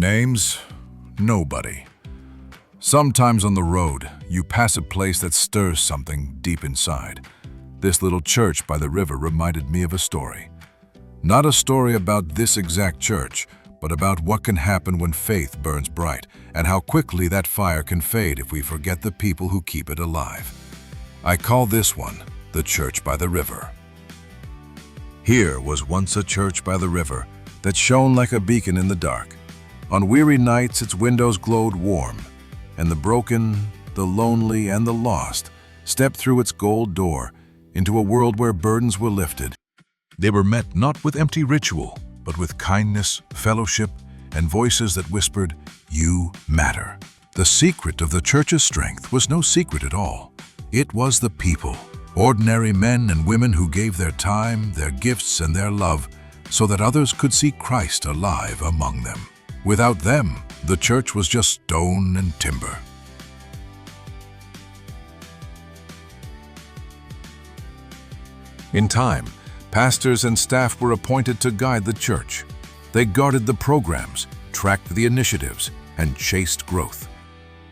names? Nobody. Sometimes on the road, you pass a place that stirs something deep inside. This little church by the river reminded me of a story. Not a story about this exact church, but about what can happen when faith burns bright and how quickly that fire can fade if we forget the people who keep it alive. I call this one the Church by the River. Here was once a church by the river that shone like a beacon in the dark. On weary nights, its windows glowed warm, and the broken, the lonely, and the lost stepped through its gold door into a world where burdens were lifted. They were met not with empty ritual, but with kindness, fellowship, and voices that whispered, "You matter." The secret of the church's strength was no secret at all. It was the people, ordinary men and women who gave their time, their gifts, and their love so that others could see Christ alive among them. Without them, the church was just stone and timber. In time, pastors and staff were appointed to guide the church. They guarded the programs, tracked the initiatives, and chased growth.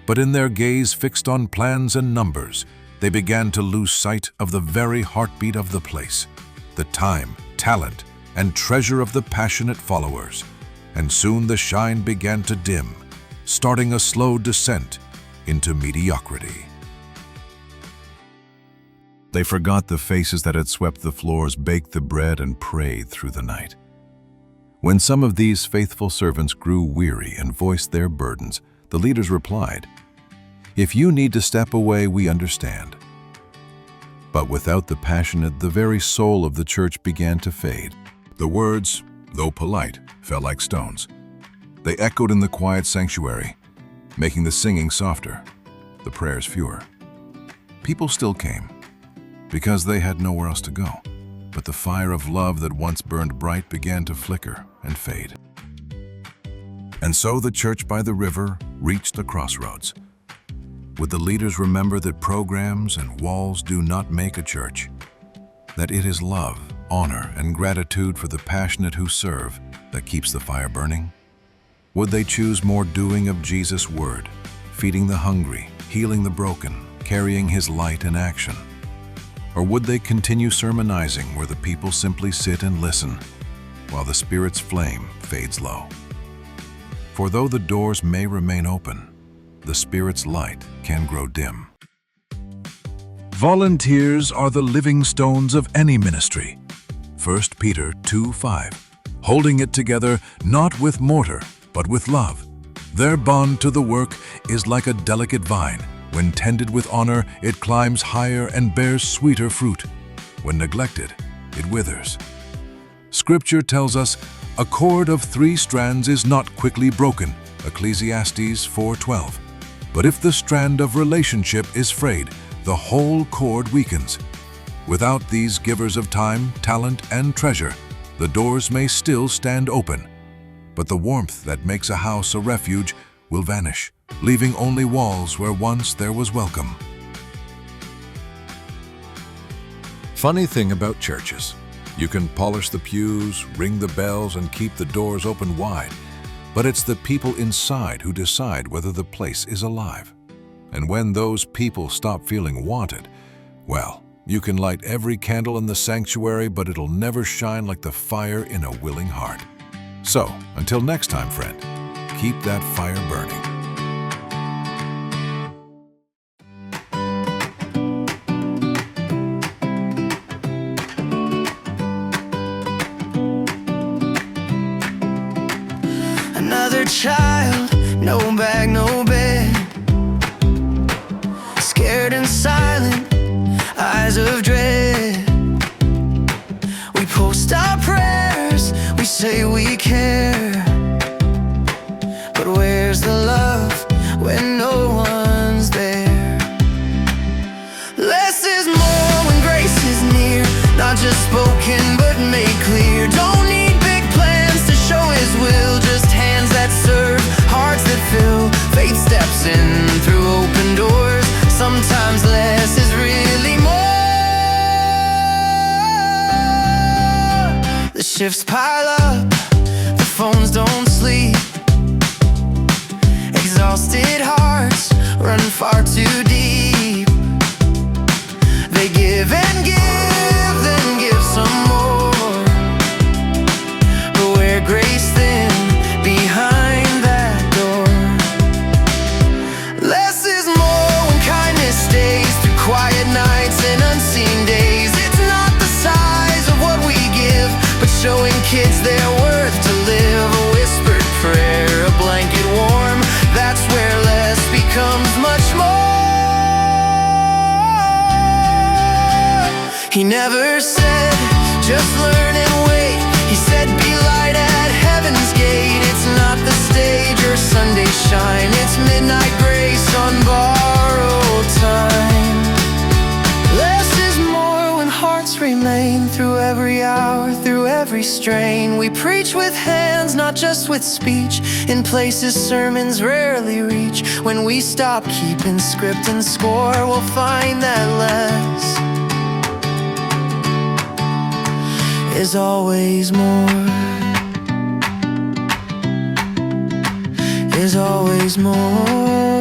But in their gaze fixed on plans and numbers, they began to lose sight of the very heartbeat of the place, the time, talent, and treasure of the passionate followers. And soon the shine began to dim, starting a slow descent into mediocrity. They forgot the faces that had swept the floors, baked the bread, and prayed through the night. When some of these faithful servants grew weary and voiced their burdens, the leaders replied, "If you need to step away, we understand." But without the passionate, the very soul of the church began to fade. The words, though polite, fell like stones. They echoed in the quiet sanctuary, making the singing softer, the prayers fewer. People still came, because they had nowhere else to go. But the fire of love that once burned bright began to flicker and fade. And so the church by the river reached a crossroads. Would the leaders remember that programs and walls do not make a church? That it is love, honor, and gratitude for the passionate who serve that keeps the fire burning? Would they choose more doing of Jesus' word, feeding the hungry, healing the broken, carrying his light in action? Or would they continue sermonizing where the people simply sit and listen while the Spirit's flame fades low? For though the doors may remain open, the Spirit's light can grow dim. Volunteers are the living stones of any ministry. 1 Peter 2:5. Holding it together not with mortar, but with love. Their bond to the work is like a delicate vine. When tended with honor, it climbs higher and bears sweeter fruit. When neglected, it withers. Scripture tells us, "A cord of 3 strands is not quickly broken," Ecclesiastes 4:12. But if the strand of relationship is frayed, the whole cord weakens. Without these givers of time, talent, and treasure, the doors may still stand open, but the warmth that makes a house a refuge will vanish, leaving only walls where once there was welcome. Funny thing about churches, you can polish the pews, ring the bells, and keep the doors open wide, but it's the people inside who decide whether the place is alive. And when those people stop feeling wanted, well, you can light every candle in the sanctuary, but it'll never shine like the fire in a willing heart. So, until next time, friend, keep that fire burning. Another child, no bag, no bed, scared and silent, eyes of dread. We post our prayers, we say we care, but where's the love when no one's there? Less is more when grace is near, not just spoken but made clear. Don't need big plans to show his will, just hands that serve, hearts that fill. Faith steps in through open doors. Sometimes less is really more. The shifts pile up, the phones don't sleep. He never said, just learn and wait. He said, be light at heaven's gate. It's not the stage or Sunday shine, it's midnight grace on borrowed time. Less is more when hearts remain. Through every hour, through every strain, we preach with hands, not just with speech, in places sermons rarely reach. When we stop keeping script and score, we'll find that less is always more, is always more.